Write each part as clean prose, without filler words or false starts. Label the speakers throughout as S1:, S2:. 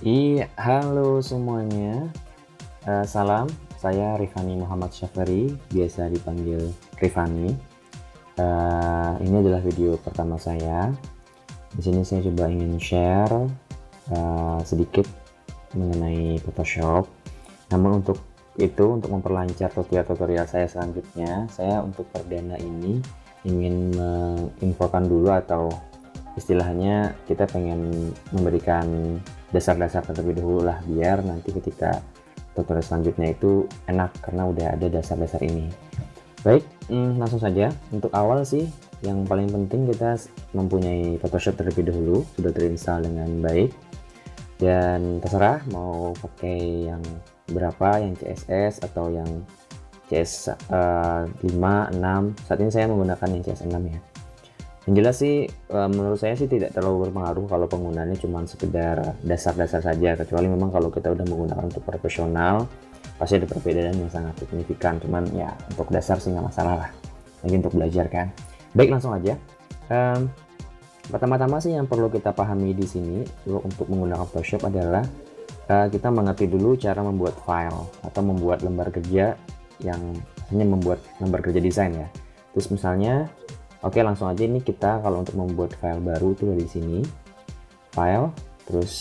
S1: Iya, halo semuanya. Salam, saya Rifani Muhammad Syafari, biasa dipanggil Rifani. Ini adalah video pertama saya. Di sini saya coba ingin share sedikit mengenai Photoshop. Namun untuk untuk memperlancar tutorial saya selanjutnya, saya untuk perdana ini ingin menginfokan dulu, atau istilahnya kita pengen memberikan dasar-dasar terlebih dahulu lah, biar nanti ketika tutorial selanjutnya itu enak karena udah ada dasar-dasar ini. Baik, langsung saja. Untuk awal sih yang paling penting kita mempunyai Photoshop terlebih dahulu, sudah terinstall dengan baik, dan terserah mau pakai yang berapa, yang CSS atau yang CS 5, 6. Saat ini saya menggunakan yang CS 6 ya. Yang jelas sih menurut saya sih tidak terlalu berpengaruh kalau penggunaannya cuma sekedar dasar-dasar saja, kecuali memang kalau kita udah menggunakan untuk profesional pasti ada perbedaan yang sangat signifikan. Cuman ya untuk dasar sih nggak masalah lah, lagi untuk belajar kan. Baik, langsung aja. Pertama-tama sih yang perlu kita pahami di sini untuk menggunakan Photoshop adalah kita mengerti dulu cara membuat file atau membuat lembar kerja, yang hanya membuat lembar kerja desain ya. Terus misalnya, oke, langsung aja ini kita kalau untuk membuat file baru itu dari sini, file, terus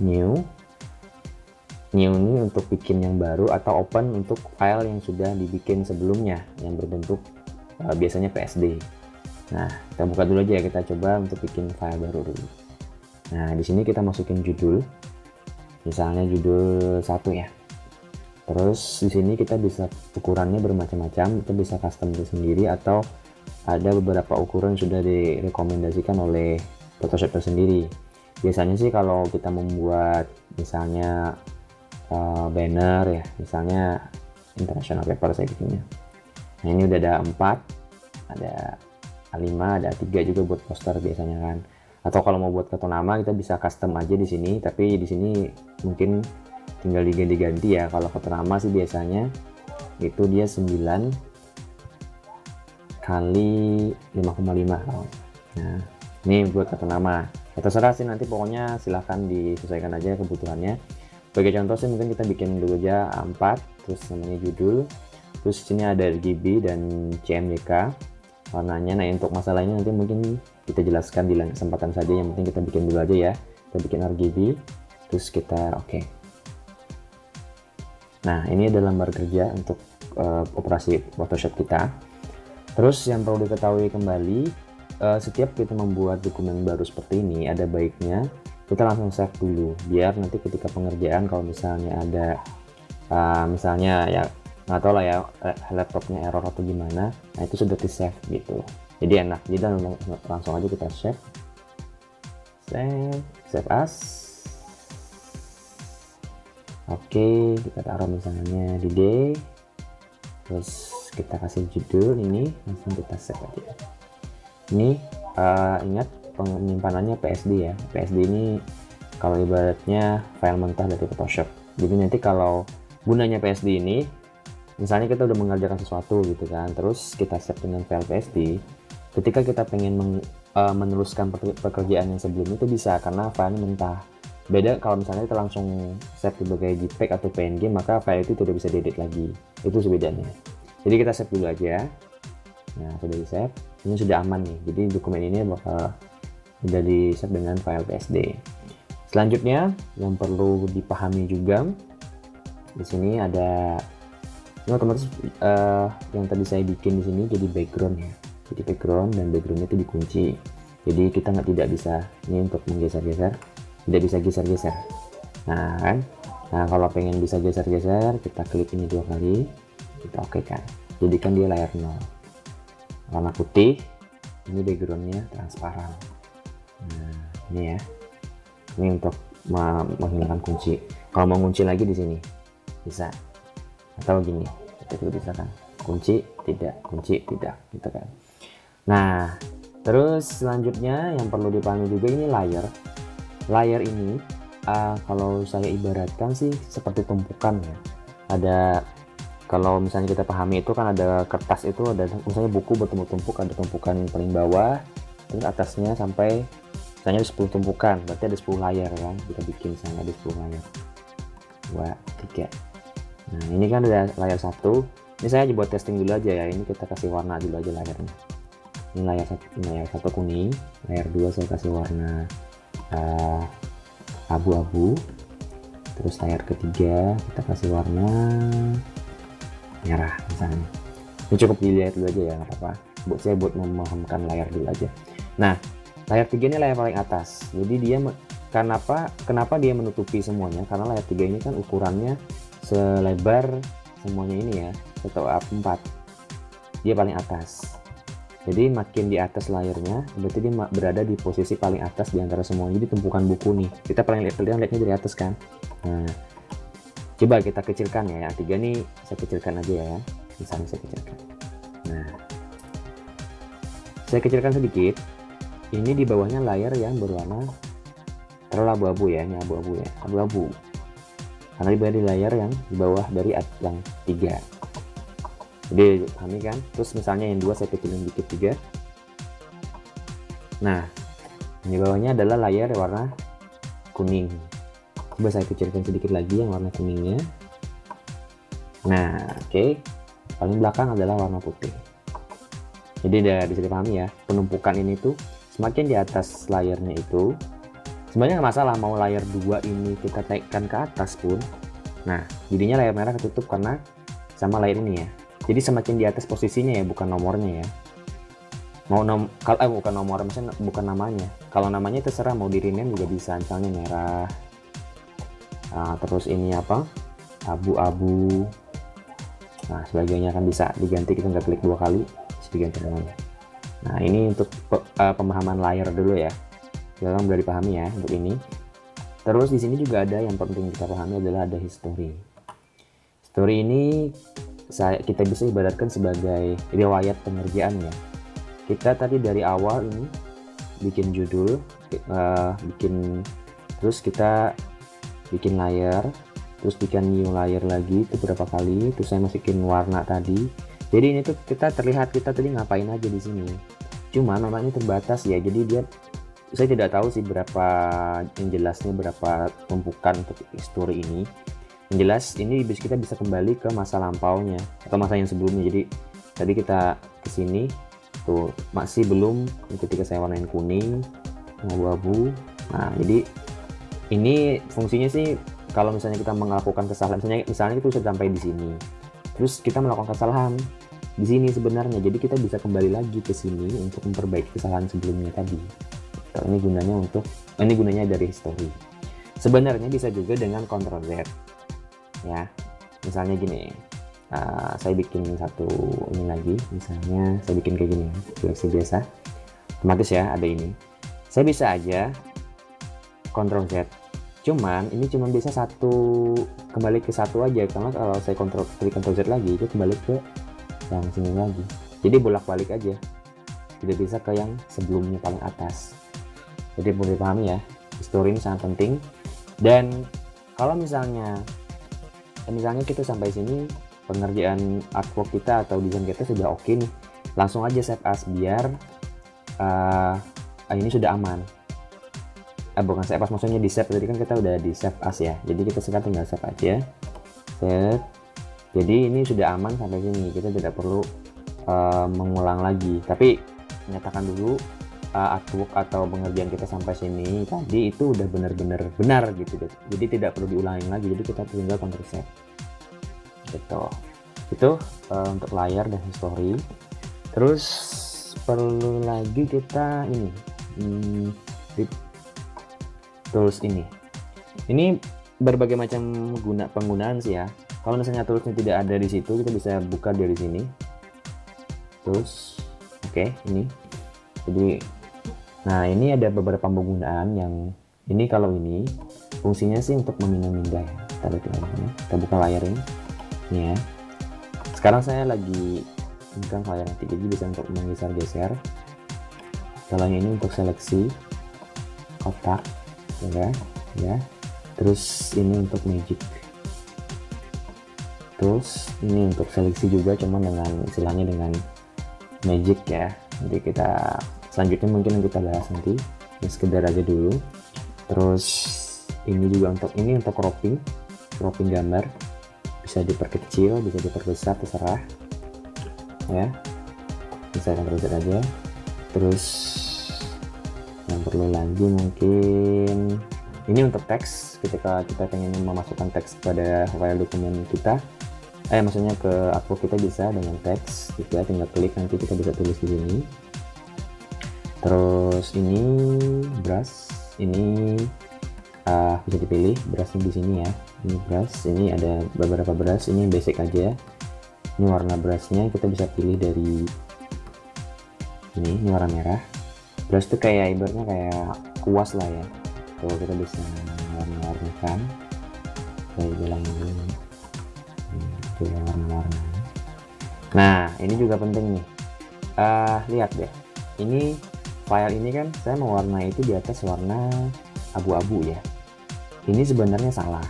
S1: new ini untuk bikin yang baru, atau open untuk file yang sudah dibikin sebelumnya yang berbentuk biasanya PSD. Nah, kita buka dulu aja ya, kita coba untuk bikin file baru dulu. Nah, di sini kita masukin judul, misalnya judul 1 ya. Terus di sini kita bisa ukurannya bermacam-macam, kita bisa custom sendiri atau ada beberapa ukuran sudah direkomendasikan oleh Photoshop tersendiri. Biasanya sih kalau kita membuat misalnya banner ya, misalnya international paper saya bikinnya. Nah, ini udah ada 4, ada A5, ada A3 juga buat poster biasanya kan. Atau kalau mau buat kartu nama kita bisa custom aja di sini, tapi di sini mungkin tinggal diganti-ganti ya. Kalau kartu nama sih biasanya itu dia 9 kali 5,5. Nah, ini buat kartu nama. Ya, terserah sih, nanti pokoknya silahkan disesuaikan aja kebutuhannya. Sebagai contoh sih mungkin kita bikin dulu aja A4, terus namanya judul, terus sini ada RGB dan CMYK warnanya. Nah, untuk masalahnya nanti mungkin kita jelaskan di lain kesempatan saja, yang penting kita bikin dulu aja ya. Kita bikin RGB, terus kita oke. Nah, ini adalah lembar kerja untuk operasi Photoshop kita. Terus yang perlu diketahui kembali, setiap kita membuat dokumen baru seperti ini, ada baiknya kita langsung save dulu, biar nanti ketika pengerjaan kalau misalnya ada misalnya ya nggak tahu lah ya, laptopnya error atau gimana, nah itu sudah di save gitu, jadi enak. Jadi langsung aja kita save as. Oke, kita taruh misalnya di D, terus kita kasih judul ini, langsung kita save aja. Ini ingat penyimpanannya PSD ya. PSD ini kalau ibaratnya file mentah dari Photoshop. Jadi nanti kalau gunanya PSD ini, misalnya kita udah mengerjakan sesuatu gitu kan, terus kita save dengan file PSD, ketika kita pengen meneruskan pekerjaan yang sebelumnya itu bisa, karena filenya mentah. Beda kalau misalnya kita langsung save sebagai JPEG atau PNG, maka file itu tidak bisa diedit lagi. Itu bedanya. Jadi kita save dulu aja. Nah, sudah di save, ini sudah aman nih. Jadi dokumen ini bakal sudah di save dengan file PSD. Selanjutnya yang perlu dipahami juga di sini ada, ini otomatis yang tadi saya bikin di sini jadi background ya. Jadi background, dan backgroundnya itu dikunci. Jadi kita tidak bisa, ini untuk menggeser-geser, tidak bisa geser-geser. Nah kan, nah kalau pengen bisa geser-geser, kita klik ini 2 kali, kita oke kan. Jadikan dia layar 0, warna putih. Ini backgroundnya transparan. Nah, ini ya. Ini untuk menghilangkan kunci. Kalau mau kunci lagi di sini bisa. Atau gini, kita juga bisa kan. Kunci tidak, gitu kan. Nah, terus selanjutnya yang perlu dipahami juga ini layer. Layer ini kalau saya ibaratkan sih seperti tumpukan ya. Ada, kalau misalnya kita pahami itu kan ada kertas, itu ada misalnya buku bertumpuk-tumpuk, ada tumpukan paling bawah, terus atasnya sampai misalnya ada 10 tumpukan, berarti ada 10 layar kan, kita bikin misalnya ada 10 layar 2 3. Nah ini kan udah layar 1, ini saya buat testing dulu aja ya, ini kita kasih warna dulu aja layarnya. Ini layar 1 kuning, layar 2 saya kasih warna abu-abu, terus layar ketiga kita kasih warna merah misalnya. Ini cukup dilihat dulu aja ya, nggak apa-apa, buat saya buat memahamkan layar dulu aja. Nah layar 3 ini layar paling atas, jadi dia kenapa dia menutupi semuanya, karena layar 3 ini kan ukurannya selebar semuanya ini ya, atau A4, dia paling atas. Jadi makin di atas layarnya berarti dia berada di posisi paling atas di antara semua. Jadi tumpukan buku nih, kita paling lihatnya dari atas kan. Nah coba kita kecilkan ya, yang 3 nih saya kecilkan aja ya, misalnya saya kecilkan. Nah saya kecilkan sedikit. Ini di bawahnya layar yang berwarna terlalu abu-abu ya, ini abu-abu ya, abu-abu. Karena di layar yang di bawah dari yang 3. Jadi pahami kan? Terus misalnya yang 2 saya kecilin dikit juga. Nah, di bawahnya adalah layar warna kuning. Coba saya kecilkan sedikit lagi yang warna kuningnya. Nah, oke. Paling belakang adalah warna putih. Jadi udah bisa dipahami ya, penumpukan ini tuh semakin di atas layarnya itu, sebenarnya nggak masalah mau layar 2 ini kita naikkan ke atas pun. Nah, jadinya layar merah ketutup karena sama layar ini ya. Jadi semakin di atas posisinya ya, bukan nomornya ya. Bukan nomor, maksudnya bukan namanya. Kalau namanya terserah mau di rename juga bisa, misalnya merah. Nah, terus ini apa? Abu-abu. Nah, sebagainya kan bisa diganti, kita nggak klik 2 kali, bisa diganti namanya. Nah, ini untuk pemahaman layar dulu ya. Jangan udah dipahami ya untuk ini. Terus di sini juga ada yang penting kita pahami adalah ada history. History ini kita bisa ibaratkan sebagai riwayat pengerjaan ya. Kita tadi dari awal ini bikin judul, terus kita bikin layar, terus bikin new layer lagi itu berapa kali, terus saya masukin warna tadi. Jadi ini tuh kita terlihat kita tadi ngapain aja di sini. Cuma memang ini terbatas ya, jadi saya tidak tahu sih berapa yang jelasnya, berapa tumpukan untuk history ini. Yang jelas ini kita bisa kembali ke masa lampaunya atau masa yang sebelumnya. Jadi tadi kita kesini tuh masih belum, ketika saya warnain kuning, abu-abu. Nah jadi ini fungsinya sih kalau misalnya kita melakukan kesalahan, misalnya itu sudah sampai di sini, terus kita melakukan kesalahan di sini sebenarnya, jadi kita bisa kembali lagi ke sini untuk memperbaiki kesalahan sebelumnya tadi. Ini gunanya dari history. Sebenarnya bisa juga dengan Ctrl Z ya, misalnya gini, saya bikin satu ini lagi, misalnya saya bikin kayak gini, seleksi biasa, otomatis ya ada ini. Saya bisa aja Ctrl Z, cuman ini cuma bisa kembali ke satu aja, karena kalau saya klik Ctrl Z lagi itu kembali ke yang sini lagi, jadi bolak-balik aja, tidak bisa ke yang sebelumnya paling atas. Jadi boleh dipahami ya, history ini sangat penting. Dan kalau misalnya kita sampai sini, pengerjaan artwork kita atau desain kita sudah oke nih, langsung aja save as biar ini sudah aman. Bukan save as, maksudnya di save, tadi kan kita udah di save as ya, jadi kita sekarang tinggal save aja, save. Jadi ini sudah aman sampai sini, kita tidak perlu mengulang lagi, tapi nyatakan dulu artwork atau pengerjaan kita sampai sini tadi itu udah benar-benar benar gitu, jadi tidak perlu diulangin lagi, jadi kita tinggal Ctrl save gitu. Itu untuk layar dan history. Terus perlu lagi kita ini tools ini berbagai macam penggunaan sih ya. Kalau misalnya toolsnya tidak ada di situ, kita bisa buka dari sini terus. Oke, ini jadi nah ini ada beberapa penggunaan yang ini. Kalau ini fungsinya sih untuk memindah-mindah ya. Kita lihat layarnya, kita buka layar ini ya. Sekarang saya lagi bukan layar 3, jadi bisa untuk menggeser-geser. Kalau ini untuk seleksi kotak ya. Terus ini untuk magic tools, ini untuk seleksi juga, cuman dengan istilahnya dengan magic ya. Jadi kita selanjutnya mungkin kita bahas nanti. yang sekedar aja dulu. Terus ini juga untuk cropping gambar, bisa diperkecil, bisa diperbesar, terserah ya, bisa terbesar aja. Terus yang perlu lagi mungkin ini untuk teks, ketika kita pengen memasukkan teks pada file dokumen kita, maksudnya ke upload, kita bisa dengan teks gitu ya, tinggal klik, nanti kita bisa tulis di sini. Terus ini brush, ini bisa dipilih brushnya di sini ya. Ini brush, ini ada beberapa brush, ini basic aja. Ini warna brushnya kita bisa pilih dari ini warna merah. Brush itu kayak ibaratnya kayak kuas lah ya. Tuh, kita bisa warna-warnikan kayak jalan ini, warna-warna. Nah, ini juga penting nih. Lihat deh, ini file ini kan saya mewarnai itu di atas warna abu-abu ya. Ini sebenarnya salah.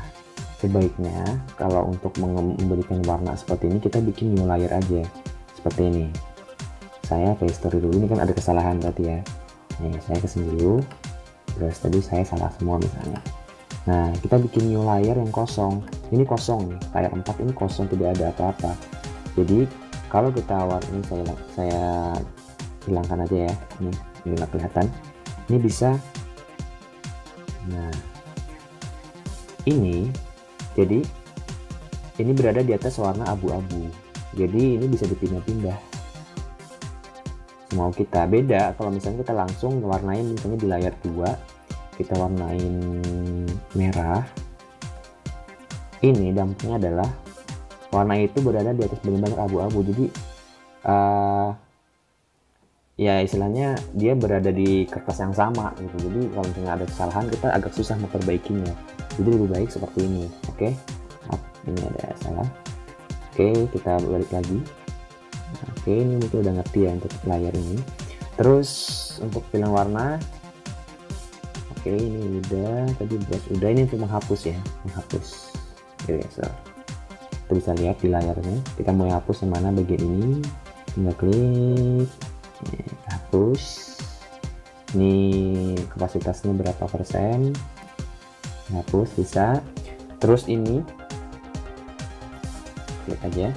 S1: Sebaiknya kalau untuk memberikan warna seperti ini, kita bikin new layer aja seperti ini. Saya paste dulu, ini kan ada kesalahan berarti ya. Nih, saya kesini dulu. Terus tadi saya salah semua misalnya. Nah, kita bikin new layer yang kosong. Ini kosong nih, layer 4 ini kosong, tidak ada apa-apa. Jadi kalau kita ini saya hilangkan aja ya. Ini nggak kelihatan. Ini bisa. Nah, ini jadi ini berada di atas warna abu-abu. Jadi ini bisa dipindah-pindah mau kita. Beda kalau misalnya kita langsung warnain, misalnya di layar 2 kita warnain merah, ini dampaknya adalah warna itu berada di atas benar-benar abu-abu. Jadi ya istilahnya dia berada di kertas yang sama gitu. Jadi kalau misalnya ada kesalahan, kita agak susah memperbaikinya. Jadi lebih baik seperti ini. Oke, ini ada salah. Oke, kita balik lagi. Oke, ini mungkin udah ngerti ya untuk layar ini. Terus untuk pilihan warna, oke, ini udah, tadi brush udah. Ini untuk menghapus ya, menghapus eraser. Kita bisa lihat di layarnya, kita mau hapus yang mana bagian ini, tinggal klik, hapus. Ini kapasitasnya berapa persen, hapus bisa. Terus ini klik aja,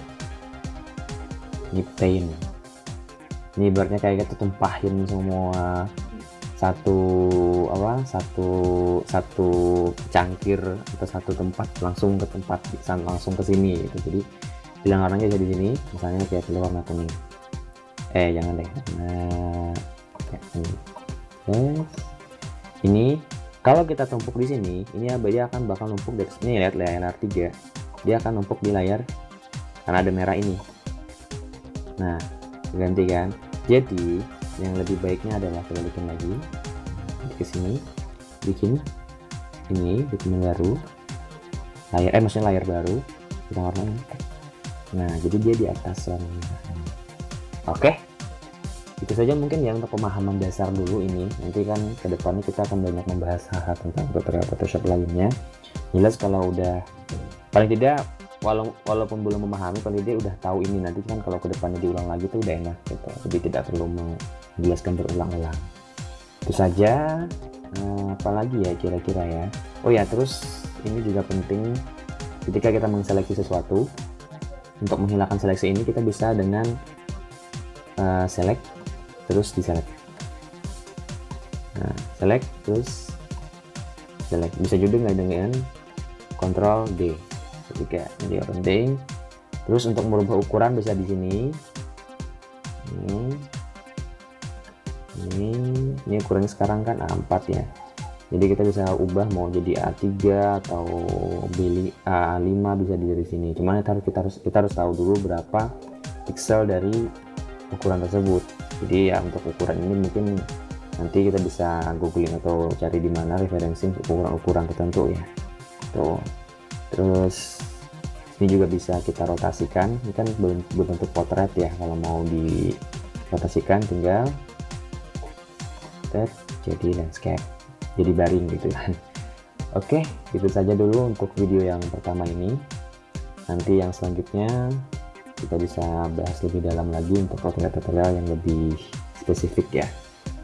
S1: ini paint. Ini ibaratnya kayak kita tumpahin semua satu cangkir atau satu tempat langsung ke tempat, langsung ke sini gitu. Jadi pilihan warnanya jadi di sini, misalnya kayak pilih warna kuning. Jangan deh. Nah, ini kalau kita tumpuk di sini, ini dia bakal numpuk dari sini. Lihat layar 3, dia akan numpuk di layar karena ada merah ini. Nah, ganti kan. Jadi yang lebih baiknya adalah kita bikin lagi ke sini, bikin baru layar, maksudnya layar baru, kita warnain. Nah, jadi dia di atas warna merah. Oke, itu saja mungkin ya untuk pemahaman dasar dulu ini. Nanti kan kedepannya kita akan banyak membahas hal-hal tentang tutorial Photoshop lainnya. Jelas kalau udah, paling tidak walaupun belum memahami, kalau dia udah tahu ini, nanti kan kalau kedepannya diulang lagi tuh udah enak gitu, jadi tidak perlu menjelaskan berulang-ulang. Itu saja. Apalagi ya kira-kira ya. Oh ya, terus ini juga penting ketika kita menseleksi sesuatu. Untuk menghilangkan seleksi ini kita bisa dengan select terus di-select. Nah, select terus select, bisa juga nggak dengan Ctrl D. Jadi kayak dia penting. Terus untuk merubah ukuran bisa di sini. Ini ukurannya sekarang kan A4 ya. Jadi kita bisa ubah mau jadi A3 atau A5, bisa dari sini. Cuman kita harus tahu dulu berapa pixel dari ukuran tersebut. Jadi ya untuk ukuran ini mungkin nanti kita bisa googling atau cari di mana referensi ukuran tertentu ya. Tuh. Terus ini juga bisa kita rotasikan. Ini kan berbentuk potret ya. Kalau mau dirotasikan tinggal jadi landscape, jadi baring gitu kan. Oke, itu saja dulu untuk video yang pertama ini. Nanti yang selanjutnya kita bisa bahas lebih dalam lagi untuk tutorial yang lebih spesifik ya.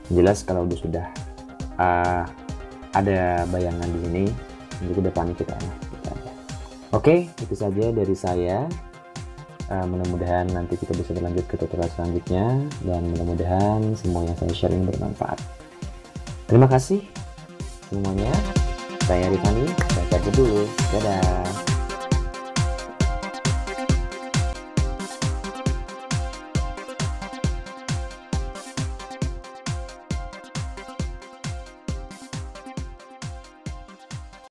S1: Jelas kalau sudah ada bayangan di sini. Untuk depannya kita gitu aja. Oke, itu saja dari saya. Mudah-mudahan nanti kita bisa berlanjut ke tutorial selanjutnya, dan mudah-mudahan semua yang saya share ini bermanfaat. Terima kasih semuanya. Saya Rifani, saya cabut dulu. Dadah.